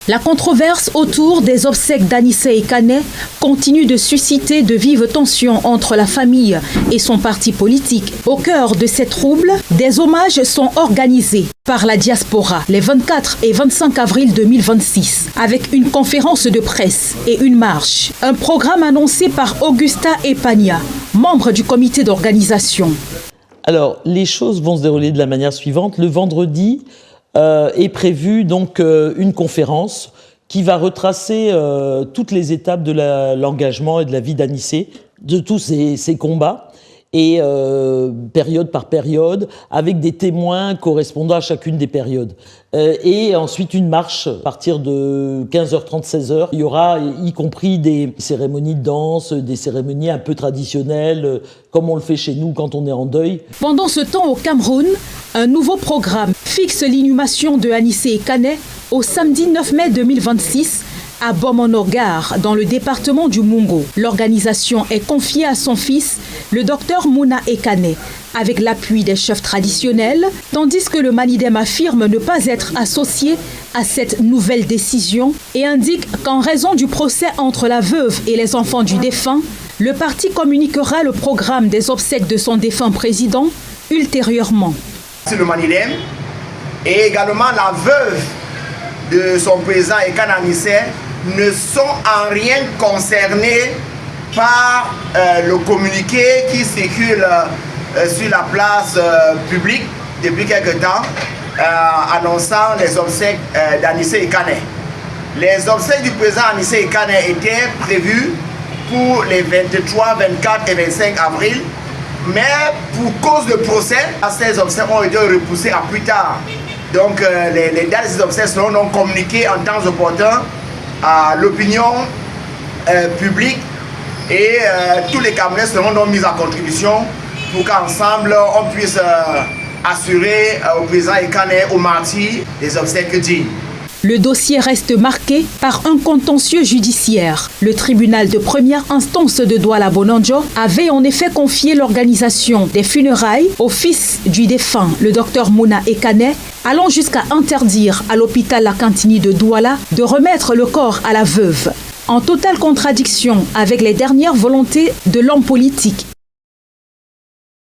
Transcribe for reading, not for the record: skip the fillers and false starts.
La controverse autour des obsèques d'Anissé Ekane continue de susciter de vives tensions entre la famille et son parti politique. Au cœur de ces troubles, des hommages sont organisés par la diaspora les 24 et 25 avril 2026 avec une conférence de presse et une marche. Un programme annoncé par Augusta Epania, membre du comité d'organisation. Alors, les choses vont se dérouler de la manière suivante. Le vendredi est prévue donc une conférence qui va retracer toutes les étapes de l'engagement et de la vie d'Anissé, de tous ces combats, et période par période, avec des témoins correspondant à chacune des périodes. Et ensuite une marche à partir de 15h30, 16h. Il y aura y compris des cérémonies de danse, des cérémonies un peu traditionnelles, comme on le fait chez nous quand on est en deuil. Pendant ce temps, au Cameroun, un nouveau programme fixe l'inhumation de Anissé Ekane au samedi 9 mai 2026 à Bomonogar, dans le département du Mungo. L'organisation est confiée à son fils, le docteur Mouna Ekane, avec l'appui des chefs traditionnels, tandis que le Manidem affirme ne pas être associé à cette nouvelle décision et indique qu'en raison du procès entre la veuve et les enfants du défunt, le parti communiquera le programme des obsèques de son défunt président ultérieurement. C'est le Manidem et également la veuve de son président Ekane Anissé ne sont en rien concernés par le communiqué qui circule sur la place publique depuis quelque temps annonçant les obsèques d'Anissé Ekane. Les obsèques du président Anissé Ekane étaient prévues pour les 23, 24 et 25 avril, mais pour cause de procès, ces obsèques ont été repoussées à plus tard. Donc les dates de ces obsèques seront donc communiquées en temps opportun à l'opinion publique et tous les Camerounais seront donc mis en contribution pour qu'ensemble on puisse assurer au président Ekane, aux martyrs, des obsèques dignes. Le dossier reste marqué par un contentieux judiciaire. Le tribunal de première instance de Douala-Bonondjo avait en effet confié l'organisation des funérailles au fils du défunt, le docteur Mouna Ekane, allant jusqu'à interdire à l'hôpital La Cantini de Douala de remettre le corps à la veuve, en totale contradiction avec les dernières volontés de l'homme politique.